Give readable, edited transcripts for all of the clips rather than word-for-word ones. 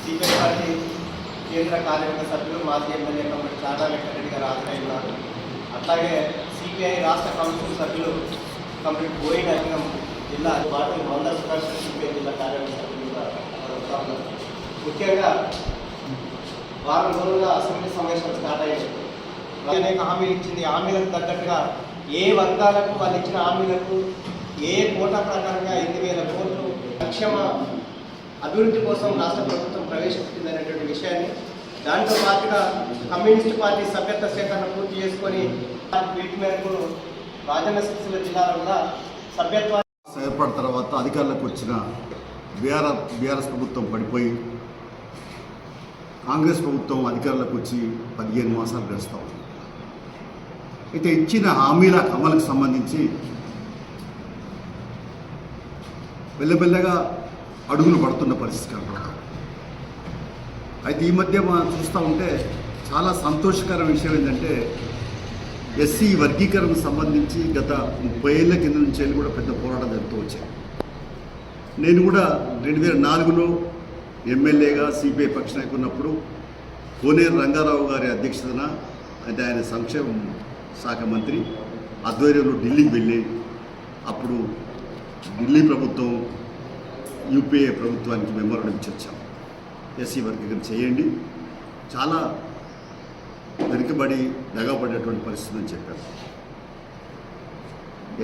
CPI party కేంద్ర కార్యవర్గ సభ్యులు మాజీ ఎమ్మెల్యే కమిటీ చాడా వెంకటరెడ్డి గారు హాజరై ఉన్నారు. అట్లాగే సిపిఐ రాష్ట్ర కౌన్సిల్ సభ్యులు కమిటీ బోయిన అలింగం జిల్లా పార్టీ మందర్ సుభాష్ సిపిఐ జిల్లా కార్యవర్గ సభ్యులు కూడా వస్తూ ఉన్నారు. ముఖ్యంగా వారం రోజులుగా అసెంబ్లీ సమావేశాలు స్టార్ట్ అయ్యాయి. అనేక హామీలు ఇచ్చింది. హామీలకు తగ్గట్టుగా ఏ వర్గాలకు వాళ్ళు ఇచ్చిన హామీలకు ఏ కోటా ప్రకారంగా 8,000 కోట్లు సంక్షేమ అభివృద్ధి కోసం రాష్ట్ర ప్రభుత్వం ప్రవేశపెట్టిందనేటువంటి విషయాన్ని, దాంతో పాటుగా కమ్యూనిస్టు పార్టీ సభ్యత్వ సేకరణ పూర్తి చేసుకొని వీటి మేరకు రాజన్న సిరిసిల్ల జిల్లాలో కూడా సభ్యత్వాన్ని ఏర్పడిన తర్వాత అధికారులకు వచ్చిన బీఆర్ఎస్ ప్రభుత్వం పడిపోయి కాంగ్రెస్ ప్రభుత్వం అధికారులకు వచ్చి 15 మాసాలు గడుస్తూ ఉంది. అయితే ఇచ్చిన హామీల అమలుకు సంబంధించి మెల్లమెల్లగా అడుగులు పడుతున్న పరిస్థితి కనపడతాం. అయితే ఈ మధ్య మనం చూస్తూ ఉంటే చాలా సంతోషకర విషయం ఏంటంటే ఎస్సీ వర్గీకరణకు సంబంధించి గత 30 ఏళ్ల కింద నుంచి కూడా పెద్ద పోరాటం జరుగుతూ వచ్చాయి. నేను కూడా 2004లో ఎమ్మెల్యేగా సిపిఐ పక్ష నాయకుడు ఉన్నప్పుడు కోనేరు రంగారావు గారి అధ్యక్షతన అంటే ఆయన సంక్షేమ శాఖ మంత్రి ఆధ్వర్యంలో ఢిల్లీకి వెళ్ళి అప్పుడు ఢిల్లీ ప్రభుత్వం యూపీఏ ప్రభుత్వానికి మెమోరాండం ఇచ్చి వచ్చాం. ఎస్సీ వర్గీకరణ చేయండి, చాలా వెనుకబడి దగబడేటువంటి పరిస్థితి అని చెప్పారు.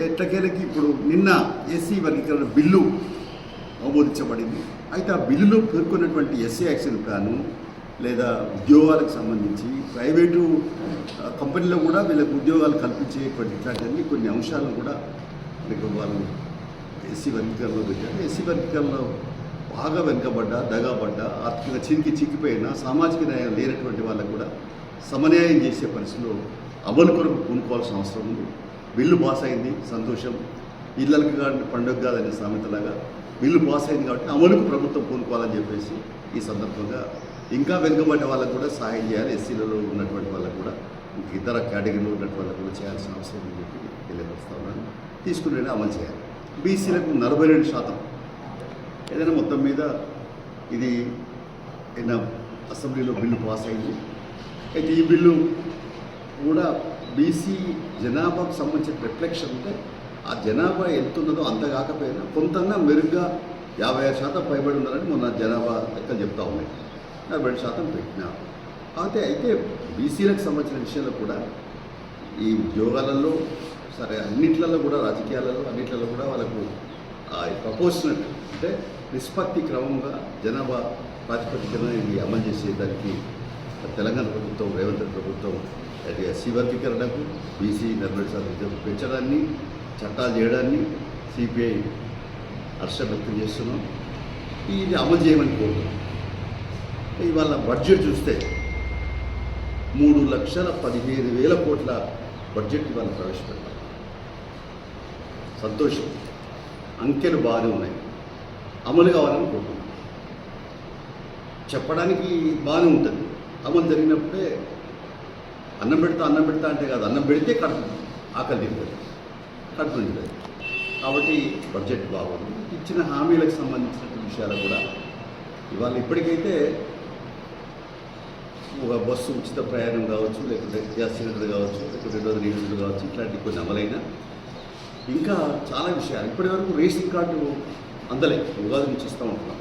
ఎట్టకేలకి ఇప్పుడు నిన్న ఎస్సీ వర్గీకరణ బిల్లు ఆమోదించబడింది. అయితే ఆ బిల్లులో పేర్కొన్నటువంటి ఎస్సీ యాక్షన్ ప్లాను లేదా ఉద్యోగాలకు సంబంధించి ప్రైవేటు కంపెనీలో కూడా వీళ్ళకి ఉద్యోగాలు కల్పించేటువంటి ఇట్లాంటివన్నీ కొన్ని అంశాలను కూడా మీకు వాళ్ళు ఎస్సీ వర్గీకరణలో పెట్టారు. ఎస్సీ వర్గీకరణలో బాగా వెనుకబడ్డ, దగాబడ్డ, ఆర్థికంగా చిక్కిపోయిన, సామాజిక న్యాయం లేనటువంటి వాళ్ళకు కూడా సమన్యాయం చేసే పరిస్థితిలో అమలు కొరకు పూనుకోవాల్సిన అవసరం ఉంది. బిల్లు పాస్ అయింది, సంతోషం. ఇళ్ళకి కానీ పండుగ కాదనే సామెతలాగా బిల్లు పాస్ అయింది కాబట్టి అమలుకు ప్రభుత్వం పూనుకోవాలని చెప్పేసి ఈ సందర్భంగా ఇంకా వెనుకబడ్డ వాళ్ళకు కూడా సహాయం చేయాలి. ఎస్సీలలో ఉన్నటువంటి వాళ్ళకు కూడా ఇతర కేటగిరీలో ఉన్నటువంటి వాళ్ళకు కూడా చేయాల్సిన అవసరం అని చెప్పి తెలియపరుస్తా ఉన్నాను. తీసుకునే అమలు చేయాలి. బీసీలకు 42% ఏదైనా మొత్తం మీద ఇది అసెంబ్లీలో బిల్లు పాస్ అయింది. అయితే ఈ బిల్లు కూడా బీసీ జనాభాకు సంబంధించిన రిఫ్లెక్షన్ ఉంటే ఆ జనాభా ఎంత ఉన్నదో అంత కాకపోయినా కొంతన్నా మెరుగ్గా 56% పైబడి ఉన్నారని మొన్న జనాభా లెక్కలు చెప్తా ఉన్నాయి. 40% పెట్టినారు. అయితే బీసీలకు సంబంధించిన విషయంలో కూడా ఈ ఉద్యోగాలలో సరే అన్నిట్లలో కూడా రాజకీయాలలో అన్నిట్లలో కూడా వాళ్ళకు ప్రపోర్షనల్ అంటే నిష్పత్తి క్రమంగా జనాభా ప్రాతిపదికన ఇది అమలు చేసేదానికి తెలంగాణ ప్రభుత్వం రేవంత్ రెడ్డి ప్రభుత్వం ఎస్సీ వర్గీకరణకు బీసీ 40% పెంచడాన్ని చట్టాలు చేయడాన్ని సిపిఐ హర్షం వ్యక్తం చేస్తున్నాం. ఇది అమలు చేయమని కోరుతున్నాం. ఇవాళ బడ్జెట్ చూస్తే 3,15,000 కోట్ల బడ్జెట్ ఇవాళ ప్రవేశపెట్టాం. సంతోషం, అంకెలు బాగానే ఉన్నాయి. అమలు కావాలని కోరుతున్నాం. చెప్పడానికి బాగానే ఉంటుంది, అమలు జరిగినప్పుడే అన్నం పెడతా అంటే కాదు, అన్నం పెడితే కడుపు ఆకలి తింటుంది, కడుపు నిండుతుంది. కాబట్టి బడ్జెట్ బాగుంది. ఇచ్చిన హామీలకు సంబంధించిన విషయాలు కూడా ఇవాళ ఇప్పటికైతే ఒక బస్సు ఉచిత ప్రయాణం కావచ్చు, లేకపోతే గ్యాస్ సిలిండర్ కావచ్చు, లేకపోతే 2 యూనిట్లు కావచ్చు, ఇట్లాంటివి కొన్ని అమలైనా ఇంకా చాలా విషయాలు. ఇప్పటివరకు రేషన్ కార్డు అందలే, ఉగాది నుంచి ఇస్తూ ఉంటున్నాం.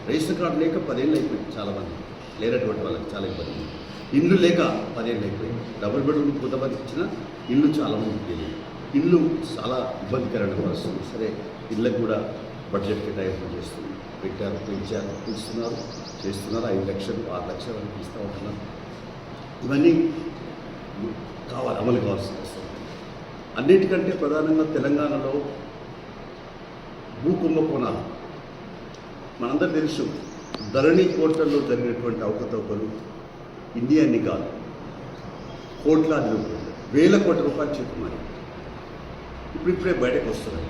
రేషన్ కార్డు లేక 10 ఏళ్ళు అయిపోయింది. చాలామంది లేనటువంటి వాళ్ళకి చాలా ఇబ్బంది. ఇల్లు లేక 10 ఏళ్ళు అయిపోయింది. డబుల్ బెడ్రూమ్ కొంతమందికి ఇచ్చిన ఇల్లు చాలామందికి తెలియదు. ఇల్లు చాలా ఇబ్బందికరమైన పరిస్థితుంది. సరే, ఇళ్ళకు కూడా బడ్జెట్ కేటాయింపు చేస్తుంది, పెట్టారు, పెంచారు, ఇస్తున్నారు, చేస్తున్నారు. 5 లక్షలు 6 లక్షల వరకు ఇస్తూ ఉంటున్నారు. ఇవన్నీ కావాలి, అమలు కావాల్సిన అవసరం. అన్నిటికంటే ప్రధానంగా తెలంగాణలో భూ కుంభకోణాలు మనందరూ తెలుసు. ధరణి పోర్టల్లో జరిగినటువంటి అవకతవకలు ఇండియాన్ని కాదు, కోట్లాది రూపాయలు, 1000 కోట్ల రూపాయలు చెప్పుమని ఇప్పుడిప్పుడే బయటకు వస్తున్నాయి.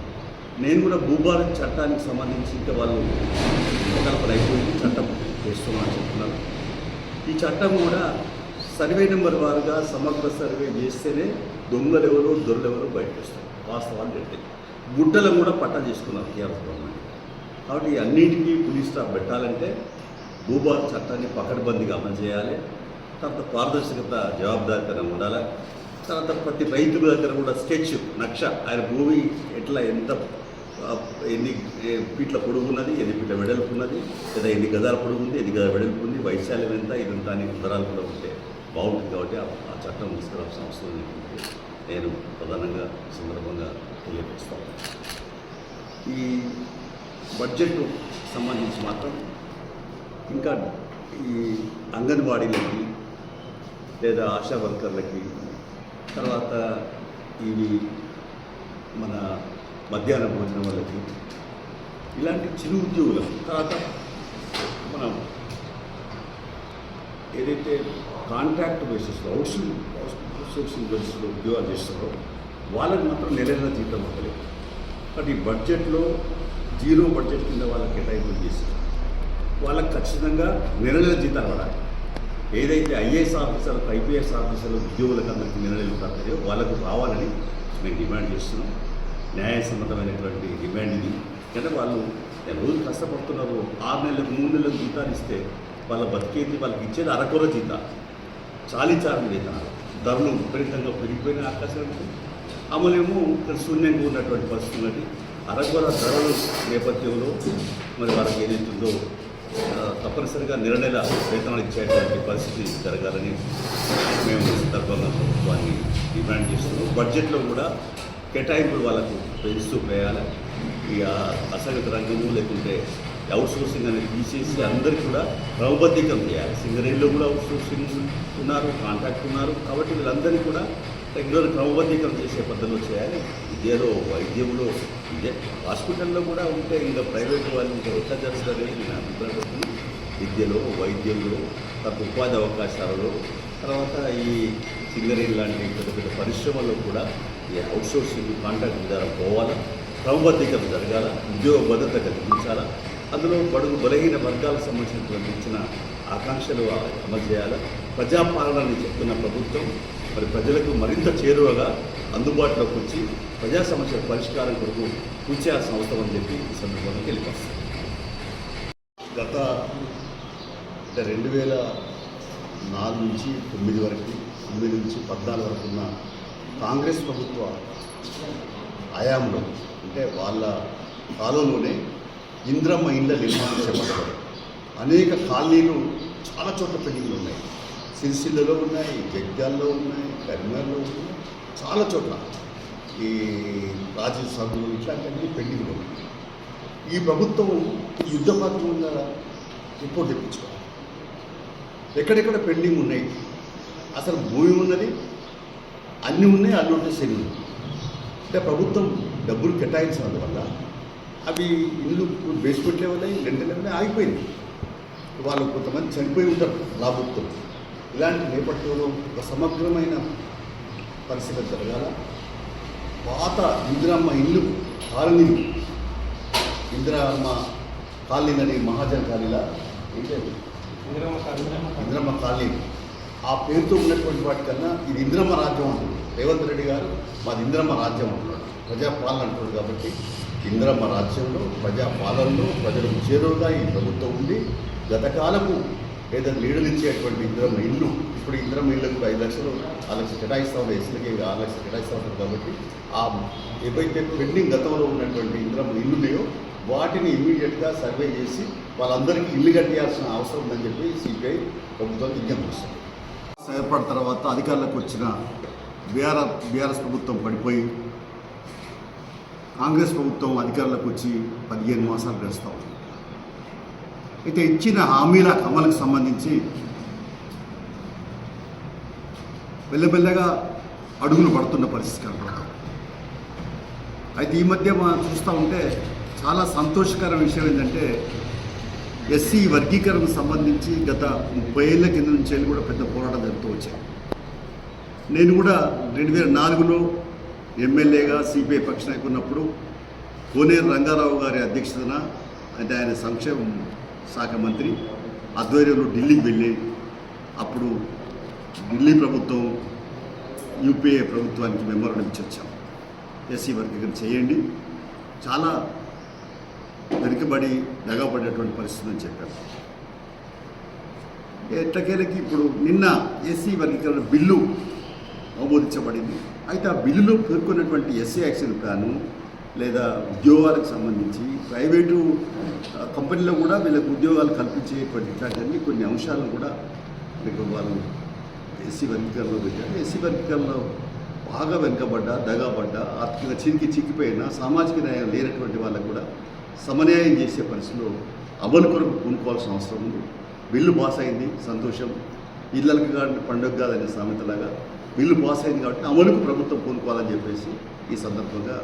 నేను కూడా భూభారత్ చట్టానికి సంబంధించి ఇంకా వాళ్ళు ప్రకల్పన అయిపోయింది, చట్టం చేస్తున్నామని చెప్తున్నారు. ఈ చట్టం కూడా సర్వే నెంబర్ వారుగా సమగ్ర సర్వే చేస్తేనే దొంగలెవరో దొరలెవరో బయటకు వస్తారు. వాస్తవాలు గట్టి గుట్టలను కూడా పట్టా చేసుకున్నారు టీఆర్ఎస్ గవర్నమెంట్. కాబట్టి అన్నిటికీ పులి స్టాప్ పెట్టాలంటే భూభారత చట్టాన్ని పకడ్బందీగా అమలు చేయాలి. తర్వాత పారదర్శకత, జవాబుదారీతనం ఉండాలి. తర్వాత ప్రతి రైతు దగ్గర కూడా స్కెచ్, నక్ష, ఆయన భూమి ఎట్లా ఎన్ని ఫీట్ల పొడుగు ఉన్నది, ఎన్ని ఫీట్ల వెడల్పు ఉన్నది, లేదా ఎన్ని గజాల పొడుగు ఉంది, ఎన్ని గజాల వెడల్పు ఉంది, వైశాల్యం ఎంత, ఇదంతా అని వివరాలు కూడా ఉంటే బాగుంటుంది. కాబట్టి ఆ చట్టం తీసుకురావాల్సిన అవసరం లేకుంటే నేను ప్రధానంగా సందర్భంగా తెలియపరుస్తాను. ఈ బడ్జెట్ సంబంధించి మాత్రం ఇంకా ఈ అంగన్వాడీలకి లేదా ఆశా వర్కర్లకి, తర్వాత ఇవి మన మధ్యాహ్న భోజనం వాళ్ళకి, ఇలాంటి చిరు ఉద్యోగులకు, తర్వాత మనం ఏదైతే కాంట్రాక్ట్ బేసిస్లో అవుట్సోర్సింగ్ బేసిస్లో ఉద్యోగాలు చేస్తారో వాళ్ళకి మాత్రం నెల జీతం ఇవ్వలేదు. బట్ ఈ బడ్జెట్లో జీరో బడ్జెట్ కింద వాళ్ళకి కేటాయింపులు చేసి వాళ్ళకి ఖచ్చితంగా నెల జీతాలు పడాలి. ఏదైతే ఐఏఎస్ ఆఫీసర్లకు, ఐపీఎస్ ఆఫీసర్లు ఉద్యోగులకు అందరికీ నెలలు పడతాయో వాళ్ళకు రావాలని మేము డిమాండ్ చేస్తున్నాం. న్యాయసమ్మతమైనటువంటి డిమాండ్ ఇది. ఎందుకంటే వాళ్ళు రోజు కష్టపడుతున్నారు. 6 నెలలకు 3 నెలలకు జీతాలు ఇస్తే వాళ్ళ బతికేది, వాళ్ళకి ఇచ్చేది అరకొర జీతాలు, చాలీచారణ జీతాలు. ధరలు విపరీతంగా పెరిగిపోయిన అవకాశం ఉంటుంది. అమలేమో శూన్యంగా ఉన్నటువంటి పరిస్థితి ఉన్నది. అరకొర ధరల నేపథ్యంలో మరి వాళ్ళకి ఏదైతుందో తప్పనిసరిగా నెల వేతనాలు ఇచ్చేటువంటి పరిస్థితి జరగాలని మేము ఈ సందర్భంగా ప్రభుత్వాన్ని డిమాండ్ చేస్తున్నాం. బడ్జెట్లో కూడా కేటాయింపులు వాళ్ళకు పెంచుతూ వేయాలి. ఈ అసంఘటిత రంగము లేకుంటే అవుట్సోర్సింగ్ అనేది తీసేసి అందరికీ కూడా క్రమబద్ధీకరణ చేయాలి. సింగరేణిలో కూడా అవుట్సోర్సింగ్ ఉన్నారు, కాంట్రాక్ట్ ఉన్నారు. కాబట్టి వీళ్ళందరినీ కూడా రెగ్యులర్ క్రమబద్ధీకరణ చేసే పద్ధతిలో చేయాలి. విద్యలో, వైద్యంలో, హాస్పిటల్లో కూడా ఉంటే ఇంకా ప్రైవేట్ వాళ్ళు ఇంకా ఎట్లా జరుగుతుంది నేను అభిప్రాయపడుతున్నాను. విద్యలో, వైద్యంలో, తర్వాత ఉపాధి అవకాశాలలో, తర్వాత ఈ సింగరేణి లాంటి పెద్ద పెద్ద పరిశ్రమల్లో కూడా ఈ అవుట్సోర్సింగ్ కాంట్రాక్ట్ విధానం పోవాలా, క్రమబద్ధీకరణ జరగాల, ఉద్యోగ భద్రత కల్పించాలా, అందులో బడుగు బలహీన వర్గాలకు సంబంధించినటువంటి ఇచ్చిన ఆకాంక్షలు అమలు చేయాలి. ప్రజాపాలనని చెప్తున్న ప్రభుత్వం మరి ప్రజలకు మరింత చేరువగా అందుబాటులోకి వచ్చి ప్రజా సమస్యల పరిష్కారం కొరకు కృషి చేయాల్సిన అవసరం అని చెప్పి ఈ సందర్భంగా తెలియపరుస్తాం. గత 2004 నుంచి 9 వరకు, 9 నుంచి 14 వరకు ఉన్న కాంగ్రెస్ ప్రభుత్వ హయాంలో, అంటే వాళ్ళ కాలంలోనే ఇంద్రమ్మ ఇండ్ల నిర్మాణం చేపట్టారు. అనేక కాలనీలు చాలా చోట్ల పెండింగ్లు ఉన్నాయి. సిరిసిల్లలో ఉన్నాయి, జగ్గాల్లో ఉన్నాయి, కరీంనగర్లో ఉన్నాయి, చాలా చోట్ల ఈ రాజీవ్ సాగులు ఇట్లాంటివన్నీ పెండింగ్లు ఉన్నాయి. ఈ ప్రభుత్వం యుద్ధ ప్రాంతంగా రిపోర్ట్ తెప్పించుకోవాలి. ఎక్కడెక్కడ పెండింగ్ ఉన్నాయి, అసలు భూమి ఉన్నది, అన్నీ ఉన్నాయి, అన్నీ ఉంటే శని ఉంది. అంటే ప్రభుత్వం డబ్బులు కేటాయించడం వల్ల అవి ఇల్లు బేస్మెంట్ లెవెల్, రెంట్ లెవెల్ ఆగిపోయింది. వాళ్ళు కొంతమంది చనిపోయి ఉంటారు లాభుక్తులు. ఇలాంటి నేపథ్యంలో ఒక సమగ్రమైన పరిశీలన జరగాల. పాత ఇందిరమ్మ ఇల్లు కాలనీలు, ఇందిరమ్మ కాలనీలని మహాజన్ కాలనీలా ఏంటంటే ఇందిరమ్మ కాలనీ, ఆ పేరుతో ఉన్నటువంటి వాటికన్నా ఇది ఇందిరమ్మ రాజ్యం అంటున్నాడు రేవంత్ రెడ్డి గారు. మాది ఇందిరమ్మ రాజ్యం అంటున్నాడు, ప్రజాపాలన అంటున్నాడు. కాబట్టి ఇందిరమ్మ రాజ్యంలో, ప్రజాపాలనలో ప్రజలకు చేరువుగా ఈ ప్రభుత్వం ఉండి గతకాలపు ఏదైనా లీడర్లు ఇచ్చేటువంటి ఇందిరమ్మ ఇల్లు, ఇప్పుడు ఇందిరమ్మ ఇల్లు కూడా 5 లక్షలు 6 లక్షలు కేటాయిస్తూ ఉన్నాయి, ఎస్సీలకి 6 లక్షలు కేటాయిస్తూ ఉంటారు. కాబట్టి ఆ ఏవైతే పెండింగ్ గతంలో ఉన్నటువంటి ఇందిరమ్మ ఇల్లున్నాయో వాటిని ఇమ్మీడియట్గా సర్వే చేసి వాళ్ళందరికీ ఇల్లు కట్టేయాల్సిన అవసరం ఉందని చెప్పి సిపిఐ ప్రభుత్వం విజ్ఞప్తి చేస్తుంది. ఏర్పడిన తర్వాత అధికారులకు వచ్చిన బీఆర్ఎస్ ప్రభుత్వం పడిపోయి కాంగ్రెస్ ప్రభుత్వం అధికారులకు వచ్చి 15 మాసాలు గడుస్తూ ఉంది. అయితే ఇచ్చిన హామీల అమలుకు సంబంధించి మెల్లమెల్లగా అడుగులు పడుతున్న పరిస్థితి కనపడతాం. అయితే ఈ మధ్య మనం చూస్తూ ఉంటే చాలా సంతోషకర విషయం ఏంటంటే ఎస్సీ వర్గీకరణకు సంబంధించి గత 30 ఏళ్ల కింద నుంచి కూడా పెద్ద పోరాటం జరుగుతూ వచ్చాయి. నేను కూడా 2004లో ఎమ్మెల్యేగా సిపిఐ పక్ష నాయకుడు ఉన్నప్పుడు కోనేరు రంగారావు గారి అధ్యక్షతన, అంటే ఆయన సంక్షేమ శాఖ మంత్రి ఆధ్వర్యంలో ఢిల్లీకి వెళ్ళి అప్పుడు ఢిల్లీ ప్రభుత్వం యూపీఏ ప్రభుత్వానికి మెమోరాండం ఇచ్చి వచ్చాం. ఎస్సీ వర్గీకరణ చేయండి, చాలా వెనుకబడి దగపడేటువంటి పరిస్థితి అని చెప్పారు. ఎట్టకేలకి ఇప్పుడు నిన్న ఎస్సీ వర్గీకరణ బిల్లు ఆమోదించబడింది. అయితే ఆ బిల్లులో పేర్కొన్నటువంటి ఎస్సీ యాక్షన్ ప్లాను లేదా ఉద్యోగాలకు సంబంధించి ప్రైవేటు కంపెనీలో కూడా వీళ్ళకి ఉద్యోగాలు కల్పించేటువంటి ఇట్లాంటివన్నీ కొన్ని అంశాలను కూడా మీకు వాళ్ళు ఎస్సీ వర్గీకరణలో పెట్టారు. ఎస్సీ వర్గీకరణలో బాగా వెనుకబడ్డ, దగాబడ్డ, ఆర్థికంగా చిక్కిపోయిన, సామాజిక న్యాయం లేనటువంటి వాళ్ళకు కూడా సమన్యాయం చేసే పరిస్థితిలో అమలు కొరకు పూనుకోవాల్సిన అవసరం ఉంది. బిల్లు పాస్ అయింది, సంతోషం. ఇళ్ళకి కానీ పండుగ కాదనే సామెతలాగా బిల్లు పాస్ అయింది కాబట్టి అమలుకు ప్రభుత్వం పూనుకోవాలని చెప్పేసి ఈ సందర్భంగా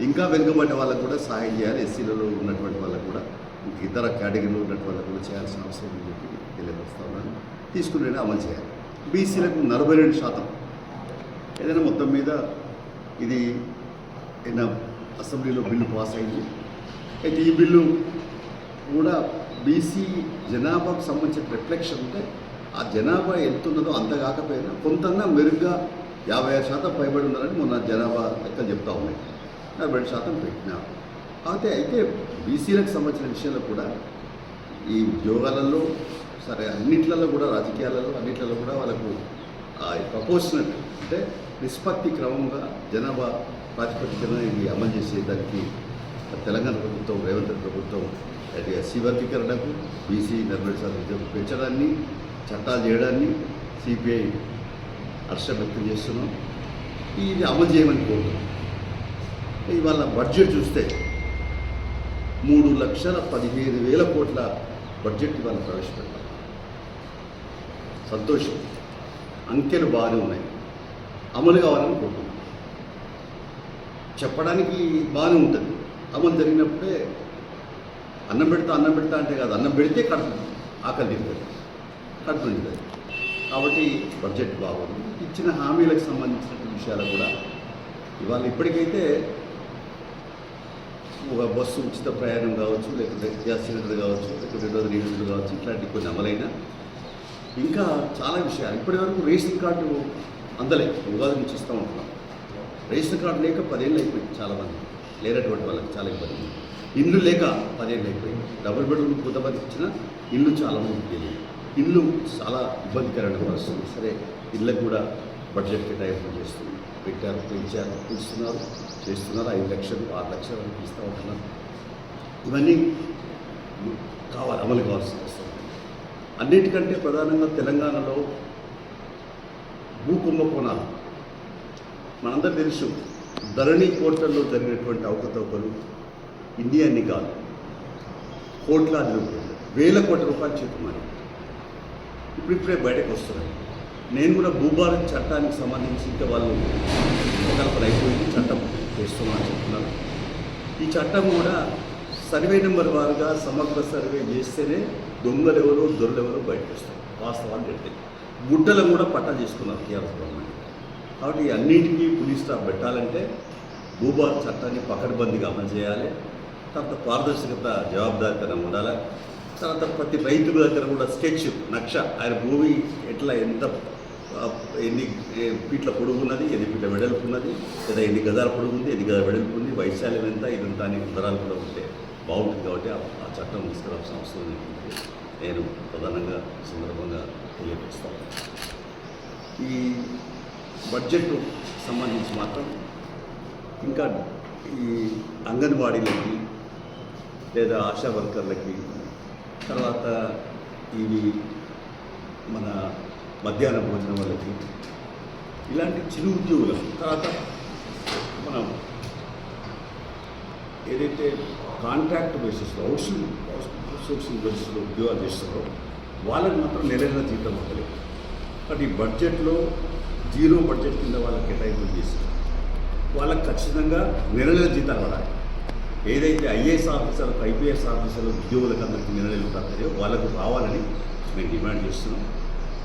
ఇంకా వెనుకబడ్డ వాళ్ళకు కూడా సహాయం చేయాలి. ఎస్సీలలో ఉన్నటువంటి వాళ్ళకు కూడా ఇతర కేటగిరీలో ఉన్నటువంటి వాళ్ళకు కూడా చేయాల్సిన అవసరం అని చెప్పి తెలియపరుస్తా ఉన్నాను. తీసుకునే అమలు చేయాలి. బీసీలకు 42% ఏదైనా మొత్తం మీద ఇది ఏదైనా అసెంబ్లీలో బిల్లు పాస్ అయింది. అయితే ఈ బిల్లు కూడా బీసీ జనాభాకు సంబంధించిన రిఫ్లెక్షన్ ఉంటే ఆ జనాభా ఎంత ఉన్నదో అంత కాకపోయినా కొంతన్నా మెరుగ్గా 56% పైబడి ఉన్నారని మొన్న జనాభా లెక్కలు చెప్తా ఉన్నాయి. 40% పెట్టినారు. అయితే బీసీలకు సంబంధించిన విషయంలో కూడా ఈ ఉద్యోగాలలో సరే అన్నిట్లలో కూడా రాజకీయాలలో అన్నిట్లలో కూడా వాళ్ళకు ప్రపోర్షనల్ అంటే నిష్పత్తి క్రమంగా జనాభా ప్రాతిపదికన ఇది అమలు చేసేదానికి తెలంగాణ ప్రభుత్వం, రేవంత్ రెడ్డి ప్రభుత్వం ఎస్సీ వర్గీకరణకు బీసీ 40% పెంచడాన్ని, చట్టాలు చేయడాన్ని సిపిఐ హర్షం వ్యక్తం చేస్తున్నాం. ఇది అమలు చేయమని కోరుతున్నాం. ఇవాళ బడ్జెట్ చూస్తే 3,15,000 కోట్ల బడ్జెట్ ఇవాళ ప్రవేశపెట్టాలి. సంతోషం, అంకెలు బాగానే ఉన్నాయి, అమలు కావాలని కోరుతున్నాం. చెప్పడానికి బాగానే ఉంటుంది, అమలు జరిగినప్పుడే అన్నం పెడతా అంటే కాదు, అన్నం పెడితే కడుపు ఆకలి తింటుంది, కడుపు నిండుతుంది. కాబట్టి బడ్జెట్ బాగుంది. ఇచ్చిన హామీలకు సంబంధించిన విషయాలు కూడా ఇవాళ ఇప్పటికైతే ఒక బస్సు ఉచిత ప్రయాణం కావచ్చు, లేకపోతే గ్యాస్ సిలిండర్ కావచ్చు, లేకపోతే 2 యూనిట్లు కావచ్చు, ఇట్లాంటి కొన్ని అమలైనా ఇంకా చాలా విషయాలు. ఇప్పటివరకు రేషన్ కార్డు అందలే, ఉగాది నుంచి ఇస్తూ ఉంటున్నాం. రేషన్ కార్డు లేక 10 ఏళ్ళు అయిపోయింది. చాలామంది లేనటువంటి వాళ్ళకి చాలా ఇబ్బంది. ఇల్లు లేక 10 ఏళ్ళు అయిపోయింది. డబుల్ బెడ్రూమ్ కొంతమంది ఇచ్చిన ఇల్లు చాలా మందికి ఇల్లు చాలా ఇబ్బందికరమైన పరిస్థితుంది. సరే, ఇళ్ళకు కూడా బడ్జెట్ కేటాయింపు చేస్తుంది, పెట్టారు, పెంచారు, ఇస్తున్నారు, చేస్తున్నారు. 5 లక్షలు 6 లక్షల వరకు ఇస్తూ ఉంటున్నారు. ఇవన్నీ కావాలి, అమలు కావాల్సిన అవసరం. అన్నిటికంటే ప్రధానంగా తెలంగాణలో భూ కుంభకోణాలు మనందరూ తెలుసు. ధరణి పోర్టల్లో జరిగినటువంటి అవకతవకలు ఇండియాన్ని కాదు, కోట్లాది రూపాయలు, 1000 కోట్ల రూపాయలు చేతున్నారు. ఇప్పుడిప్పుడే బయటకు వస్తున్నాయి. నేను కూడా భూభారత్ చట్టానికి సంబంధించి ఇంకా వాళ్ళు ప్రకల్పన అయిపోయింది, చట్టం చేస్తున్నామని చెప్తున్నారు. ఈ చట్టం కూడా సర్వే నెంబర్ వారుగా సమగ్ర సర్వే చేస్తేనే దొంగలెవరో దొరలెవరో బయటకు వస్తారు. వాస్తవాలు గట్టి గుట్టలు కూడా పట్టా చేసుకున్నారు టీఆర్ఎస్ గవర్నమెంట్. కాబట్టి అన్నింటికీ పులిస్ స్టాప్ పెట్టాలంటే భూభారత్ చట్టాన్ని పకడ్బందీగా అమలు చేయాలి. తర్వాత పారదర్శకత, జవాబుదారితనం ఉండాలి. తర్వాత ప్రతి రైతు దగ్గర కూడా స్కెచ్, నక్ష, ఆయన భూమి ఎట్లా ఎన్ని ఫీట్ల పొడుగు ఉన్నది, ఎన్ని ఫీట్ల వెడల్పు ఉన్నది, లేదా ఎన్ని గజాల పొడుగు ఉంది, ఎన్ని గజాల వెడల్పు ఉంది, వైశాల్యం ఎంత, ఇదంతా అని వివరాలు కూడా ఉంటే బాగుంటుంది. కాబట్టి ఆ చట్టం తీసుకురావాల్సిన అవసరం ఉంటుంది. నేను ప్రధానంగా సందర్భంగా తెలియపరుస్తాను. ఈ బడ్జెట్ సంబంధించి మాత్రం ఇంకా ఈ అంగన్వాడీలకి లేదా ఆశా వర్కర్లకి, తర్వాత ఇవి మన మధ్యాహ్న భోజనం వాళ్ళకి, ఇలాంటి చిరు ఉద్యోగులకు, తర్వాత మనం ఏదైతే కాంట్రాక్ట్ బేసిస్లో అవుట్సోర్సింగ్ బేసిస్లో ఉద్యోగాలు చేస్తారో వాళ్ళకి మాత్రం నెల జీతం ఇవ్వలేదు. కాబట్టి ఈ బడ్జెట్లో 0 బడ్జెట్ కింద వాళ్ళకి కేటాయింపులు చేసి వాళ్ళకి ఖచ్చితంగా నెల జీతాలు పడాలి. ఏదైతే ఐఏఎస్ ఆఫీసర్లకు, ఐపీఎస్ ఆఫీసర్లు ఉద్యోగులకు అందరికీ నెలలు పడతాయో వాళ్ళకు రావాలని మేము డిమాండ్ చేస్తున్నాం.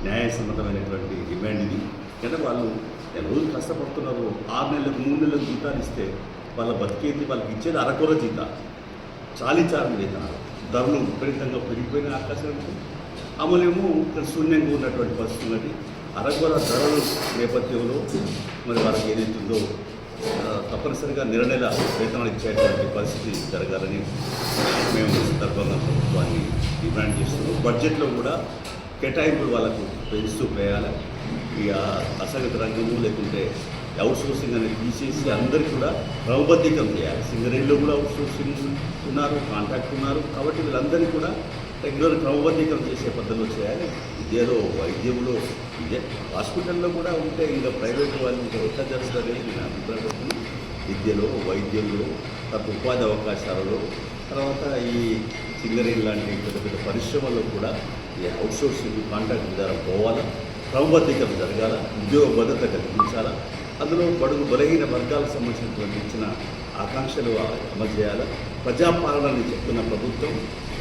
న్యాయసమ్మతమైనటువంటి డిమాండ్ ఇది. ఎందుకంటే వాళ్ళు రోజు కష్టపడుతున్నారు. 6 నెలలకు 3 నెలలకు జీతాలు ఇస్తే వాళ్ళ బతికేది, వాళ్ళకి ఇచ్చేది అరకొర జీతాలు, చాలీచాలని వేతనాలు. ధరలు విపరీతంగా పెరిగిపోయిన అవకాశం ఉంటుంది. అమలేమో శూన్యంగా ఉన్నటువంటి పరిస్థితి ఉన్నది. అరకొర ధరల నేపథ్యంలో మరి వాళ్ళకి ఏదైతుందో తప్పనిసరిగా నెల వేతనాలు ఇచ్చేటువంటి పరిస్థితి జరగాలని మేము ఈ సందర్భంగా ప్రభుత్వాన్ని డిమాండ్ చేస్తున్నాం. బడ్జెట్లో కూడా కేటాయింపులు వాళ్ళకు పెంచుతూ పోయాలి. ఇక అసంఘటిత రంగము లేకుంటే అవుట్ సోర్సింగ్ అనేది తీసేసి అందరికీ కూడా క్రమబద్ధీకరణ చేయాలి. సింగరేణిలో కూడా అవుట్ సోర్సింగ్ ఉన్నారు, కాంట్రాక్ట్ ఉన్నారు. కాబట్టి వీళ్ళందరినీ కూడా రెగ్యులర్ క్రమబద్ధీకరణ చేసే పద్ధతిలో చేయాలి. విద్యలో, వైద్యంలో, హాస్పిటల్లో కూడా ఉంటే ఇంకా ప్రైవేట్ వాళ్ళు ఇంకా ఎట్లా జరుగుతుంది నేను అభిప్రాయపడుతున్నాను. విద్యలో, వైద్యంలో, తర్వాత ఉపాధి అవకాశాలలో, తర్వాత ఈ సింగరేణి లాంటి పెద్ద పెద్ద పరిశ్రమల్లో కూడా ఈ అవుట్ సోర్సింగ్ కాంట్రాక్ట్ విధానం పోవాలా, క్రమబద్ధీకరణ జరగాల, ఉద్యోగ భద్రత కల్పించాలా, అందులో బడుగు బలహీన వర్గాలకు సంబంధించినటువంటి ఇచ్చిన ఆకాంక్షలు అమలు చేయాలి. ప్రజాపాలనని చెప్తున్న ప్రభుత్వం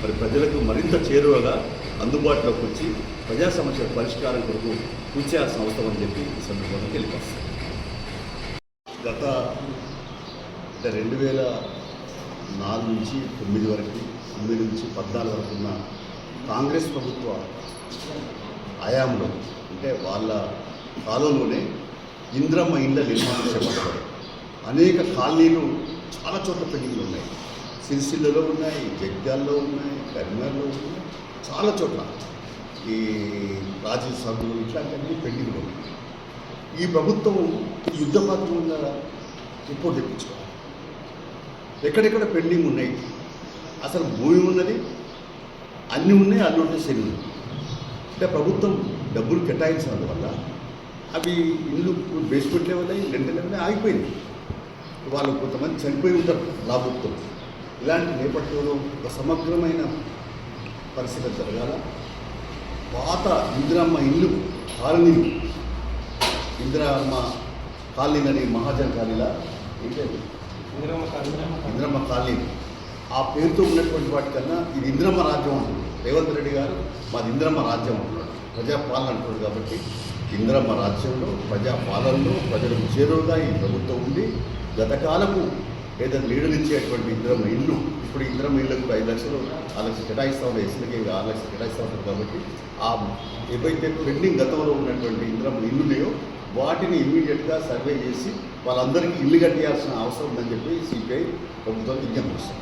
మరి ప్రజలకు మరింత చేరువగా అందుబాటులోకి వచ్చి ప్రజా సమస్యల పరిష్కారం కొరకు కృషి చేయాల్సిన అవసరం అని చెప్పి ఈ సందర్భంగా తెలియపరుస్తాం. గత 2004 నుంచి 9 వరకు, 9 నుంచి 14 వరకు ఉన్న కాంగ్రెస్ ప్రభుత్వ హయాంలో అంటే వాళ్ళ కాలంలోనే ఇంద్రమ్మ ఇండ్ల నిర్మాణం చేపట్టారు. అనేక కాలనీలు చాలా చోట్ల పెండింగ్లు ఉన్నాయి. సిరిసిల్లలో ఉన్నాయి, జగ్గాల్లో ఉన్నాయి, కరీంనగర్లో ఉన్నాయి, చాలా చోట్ల ఈ రాజీవ్ సభలు ఇట్లాంటివన్నీ పెండింగ్లు ఉన్నాయి. ఈ ప్రభుత్వం యుద్ధ ప్రాంతంగా రిపోర్ట్ తెప్పించుకోవాలి. ఎక్కడెక్కడ పెండింగ్ ఉన్నాయి, అసలు భూమి ఉన్నది, అన్నీ ఉన్నాయి, అన్నీ ఉంటే శని ఉంది. అంటే ప్రభుత్వం డబ్బులు కేటాయించడం వల్ల అవి ఇల్లు బేస్మెంట్ లెవెల్ రెండల్ లెవెల్ ఆగిపోయింది. వాళ్ళు కొంతమంది చనిపోయి ఉంటారు లాభుత్వం. ఇలాంటి నేపథ్యంలో ఒక సమగ్రమైన పరిస్థితి జరగాల. పాత ఇందిరమ్మ ఇల్లు కాలనీలు, ఇందిరమ్మ కాలనీలని మహాజన్ కాలనీలా ఏంటంటే ఇందిరమ్మ కాలనీ ఆ పేరుతో ఉన్నటువంటి వాటికన్నా ఇది ఇందిరమ్మ రాజ్యం అంటున్నాడు రేవంత్ రెడ్డి గారు. మాది ఇందిరమ్మ రాజ్యం అంటున్నాడు, ప్రజాపాలన అంటున్నాడు. కాబట్టి ఇందిరమ్మ రాజ్యంలో, ప్రజాపాలనలో ప్రజలకు చేరువుగా ఈ ప్రభుత్వం ఉంది. గతకాలపు ఏదైనా లీడర్లు ఇచ్చేటువంటి ఇందిరమ్మ ఇల్లు, ఇప్పుడు ఇందిరమ్మ ఇల్లు కూడా 5 లక్షలు 6 లక్షలు కేటాయిస్తూ ఉంటాయి, ఎస్సీలకి 6 లక్షలు కేటాయిస్తూ ఉంటారు. కాబట్టి ఆ ఏవైతే పెండింగ్ గతంలో ఉన్నటువంటి ఇందిరమ్మ ఇల్లున్నాయో వాటిని ఇమ్మీడియట్గా సర్వే చేసి వాళ్ళందరికీ ఇల్లు కట్టేయాల్సిన అవసరం ఉందని చెప్పి సిపిఐ ప్రభుత్వం విజ్ఞప్తి చేస్తుంది.